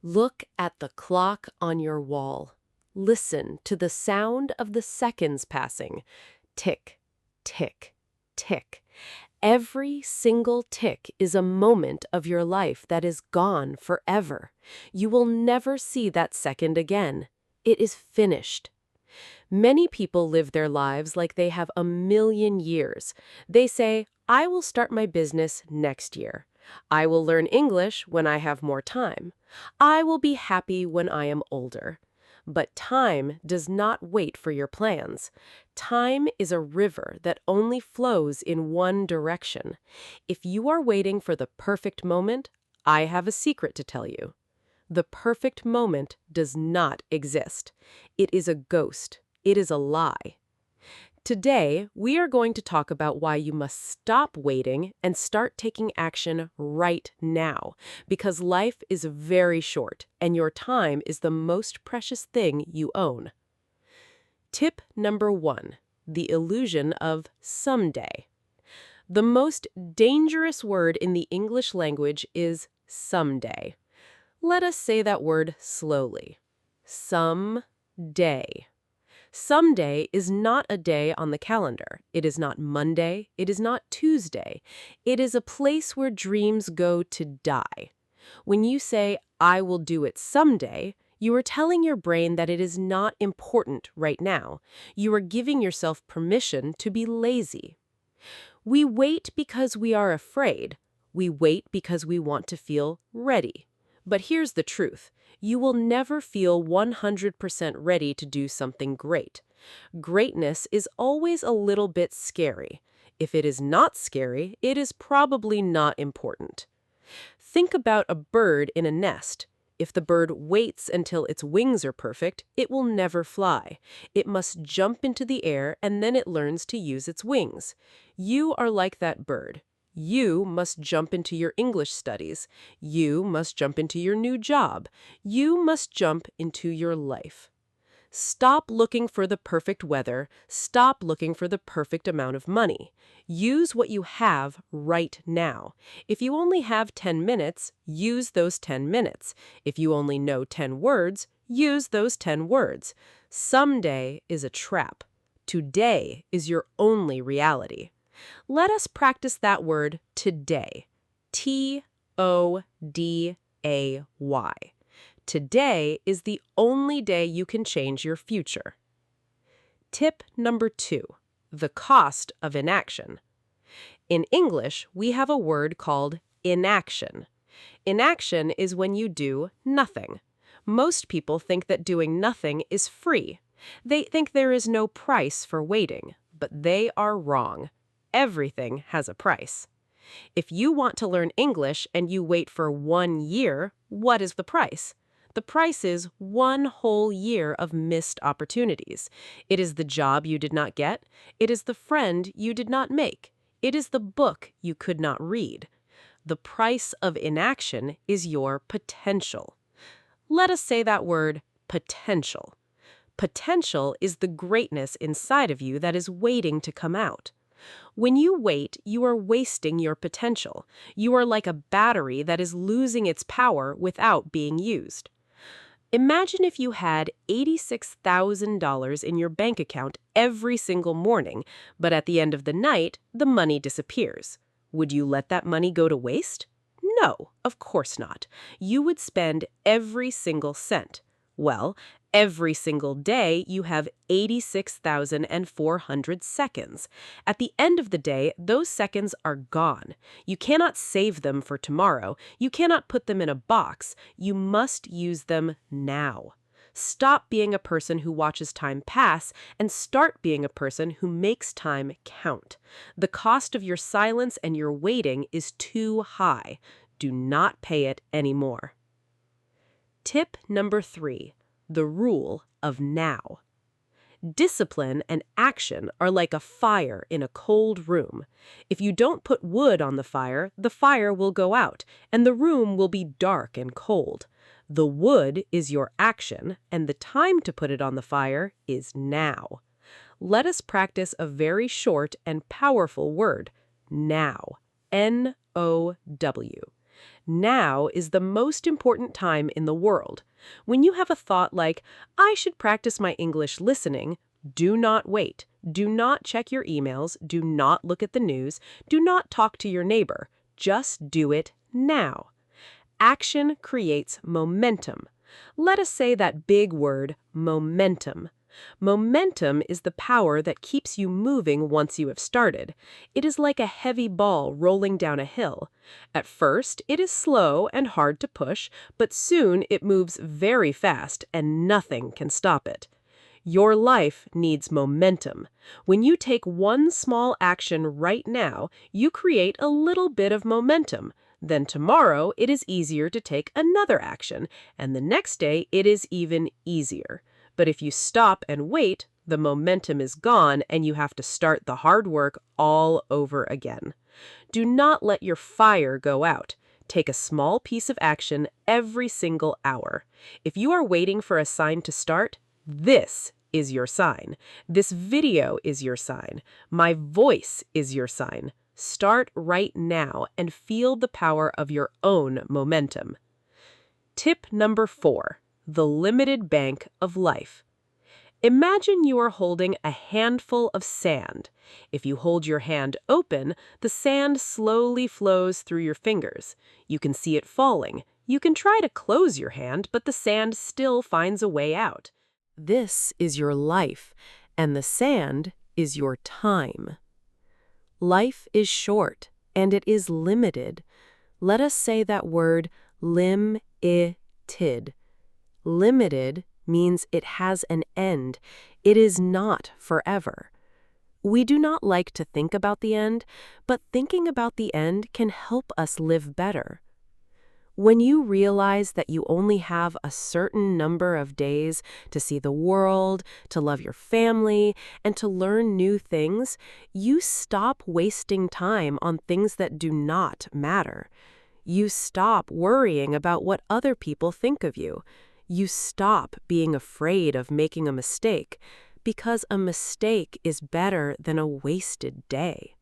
Look at the clock on your wall. Listen to the sound of the seconds passing. Tick, tick, tick. Every single tick is a moment of your life that is gone forever. You will never see that second again. It is finished. Many people live their lives like they have a million years. They say, I will start my business next year. I will learn English when I have more time. I will be happy when I am older. But time does not wait for your plans. Time is a river that only flows in one direction. If you are waiting for the perfect moment, I have a secret to tell you. The perfect moment does not exist. It is a ghost. It is a lie. Today, we are going to talk about why you must stop waiting and start taking action right now, because life is very short and your time is the most precious thing you own. Tip number 1, the illusion of someday. The most dangerous word in the English language is someday. Let us say that word slowly. Someday. Someday is not a day on the calendar. It is not Monday. It is not Tuesday. It is a place where dreams go to die. When you say, I will do it someday, you are telling your brain that it is not important right now. You are giving yourself permission to be lazy. We wait because we are afraid. We wait because we want to feel ready. But here's the truth. You will never feel 100% ready to do something great. Greatness is always a little bit scary. If it is not scary, it is probably not important. Think about a bird in a nest. If the bird waits until its wings are perfect, it will never fly. It must jump into the air and then it learns to use its wings. You are like that bird. You must jump into your English studies. You must jump into your new job. You must jump into your life. Stop looking for the perfect weather. Stop looking for the perfect amount of money. Use what you have right now. If you only have 10 minutes, use those 10 minutes. If you only know 10 words, use those 10 words. Someday is a trap. Today is your only reality. Let us practice that word today. Today. Today is the only day you can change your future. Tip number 2, the cost of inaction. In English, we have a word called inaction. Inaction is when you do nothing. Most people think that doing nothing is free. They think there is no price for waiting, but they are wrong. Everything has a price. If you want to learn English and you wait for 1 year, what is the price? The price is 1 whole year of missed opportunities. It is the job you did not get. It is the friend you did not make. It is the book you could not read. The price of inaction is your potential. Let us say that word, potential. Potential is the greatness inside of you that is waiting to come out. When you wait, you are wasting your potential. You are like a battery that is losing its power without being used. Imagine if you had $86,000 in your bank account every single morning, but at the end of the night, the money disappears. Would you let that money go to waste? No, of course not. You would spend every single cent. Well, every single day you have 86,400 seconds. At the end of the day, those seconds are gone. You cannot save them for tomorrow. You cannot put them in a box. You must use them now. Stop being a person who watches time pass and start being a person who makes time count. The cost of your silence and your waiting is too high. Do not pay it anymore. Tip number 3, the rule of now. Discipline and action are like a fire in a cold room. If you don't put wood on the fire will go out, and the room will be dark and cold. The wood is your action, and the time to put it on the fire is now. Let us practice a very short and powerful word, now. N-O-W. Now is the most important time in the world. When you have a thought like, I should practice my English listening, do not wait. Do not check your emails. Do not look at the news. Do not talk to your neighbor. Just do it now. Action creates momentum. Let us say that big word, momentum. Momentum is the power that keeps you moving once you have started. It is like a heavy ball rolling down a hill. At first, it is slow and hard to push, but soon it moves very fast and nothing can stop it. Your life needs momentum. When you take one small action right now, you create a little bit of momentum. Then tomorrow, it is easier to take another action, and the next day, it is even easier. But if you stop and wait, the momentum is gone and you have to start the hard work all over again. Do not let your fire go out. Take a small piece of action every single hour. If you are waiting for a sign to start, this is your sign. This video is your sign. My voice is your sign. Start right now and feel the power of your own momentum. Tip number 4. The limited bank of life. Imagine you are holding a handful of sand. If you hold your hand open, the sand slowly flows through your fingers. You can see it falling. You can try to close your hand, but the sand still finds a way out. This is your life, and the sand is your time. Life is short, and it is limited. Let us say that word, limited. Limited means it has an end. It is not forever. We do not like to think about the end, but thinking about the end can help us live better. When you realize that you only have a certain number of days to see the world, to love your family, and to learn new things, you stop wasting time on things that do not matter. You stop worrying about what other people think of you. You stop being afraid of making a mistake, because a mistake is better than a wasted day.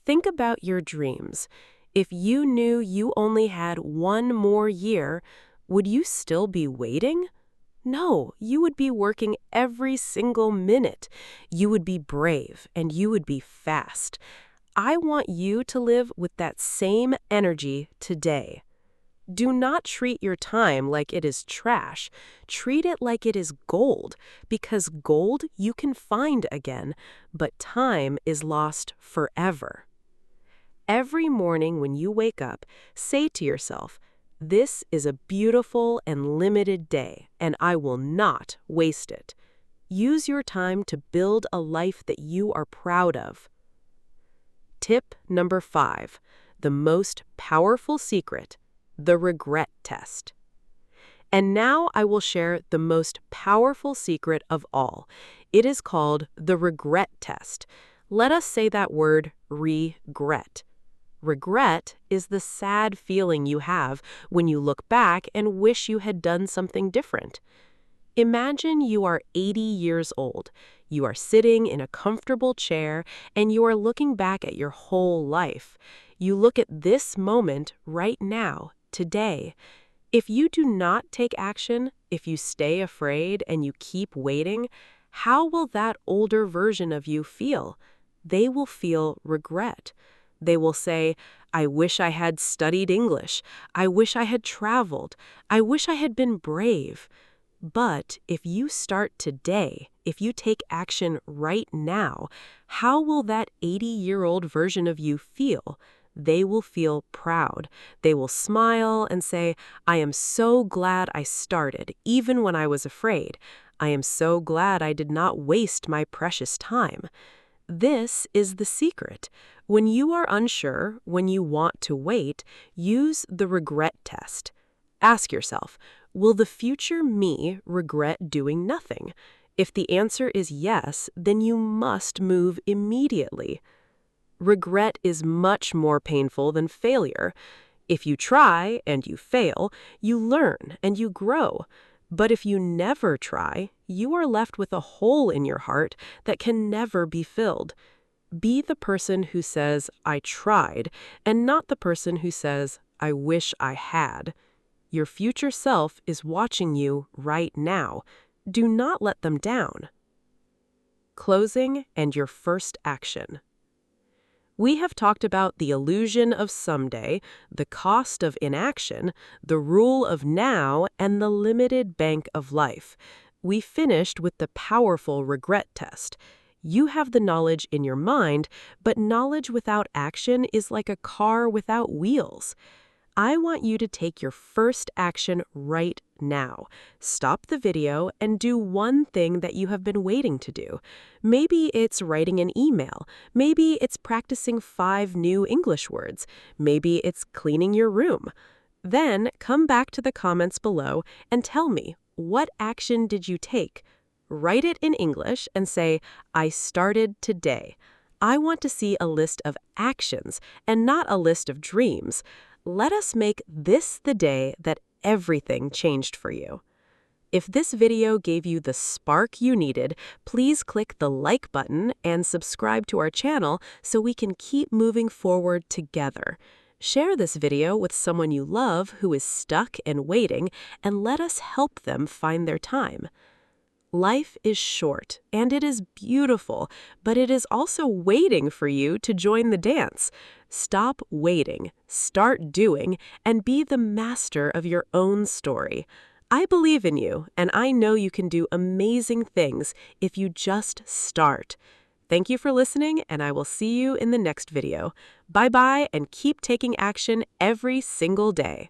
Think about your dreams. If you knew you only had one more year, would you still be waiting? No, you would be working every single minute. You would be brave and you would be fast. I want you to live with that same energy today. Do not treat your time like it is trash. Treat it like it is gold, because gold you can find again, but time is lost forever. Every morning when you wake up, say to yourself, this is a beautiful and limited day, and I will not waste it. Use your time to build a life that you are proud of. Tip number 5, the most powerful secret, the regret test. And now I will share the most powerful secret of all. It is called the regret test. Let us say that word, regret. Regret is the sad feeling you have when you look back and wish you had done something different. Imagine you are 80 years old. You are sitting in a comfortable chair and you are looking back at your whole life. You look at this moment right now, today. If you do not take action, if you stay afraid and you keep waiting, how will that older version of you feel? They will feel regret. They will say, I wish I had studied English. I wish I had traveled. I wish I had been brave. But if you start today, if you take action right now, how will that 80-year-old version of you feel? They will feel proud. They will smile and say, I am so glad I started, even when I was afraid. I am so glad I did not waste my precious time. This is the secret. When you are unsure, when you want to wait, use the regret test. Ask yourself, will the future me regret doing nothing? If the answer is yes, then you must move immediately. Regret is much more painful than failure. If you try and you fail, you learn and you grow. But if you never try, you are left with a hole in your heart that can never be filled. Be the person who says, I tried, and not the person who says, I wish I had. Your future self is watching you right now. Do not let them down. Closing and your first action. We have talked about the illusion of someday, the cost of inaction, the rule of now, and the limited bank of life. We finished with the powerful regret test. You have the knowledge in your mind, but knowledge without action is like a car without wheels. I want you to take your first action right now. Stop the video and do one thing that you have been waiting to do. Maybe it's writing an email. Maybe it's practicing 5 new English words. Maybe it's cleaning your room. Then come back to the comments below and tell me, what action did you take? Write it in English and say, I started today. I want to see a list of actions and not a list of dreams. Let us make this the day that everything changed for you. If this video gave you the spark you needed, please click the like button and subscribe to our channel so we can keep moving forward together. Share this video with someone you love who is stuck and waiting, and let us help them find their time. Life is short, and it is beautiful, but it is also waiting for you to join the dance. Stop waiting, start doing, and be the master of your own story. I believe in you, and I know you can do amazing things if you just start. Thank you for listening, and I will see you in the next video. Bye-bye, and keep taking action every single day.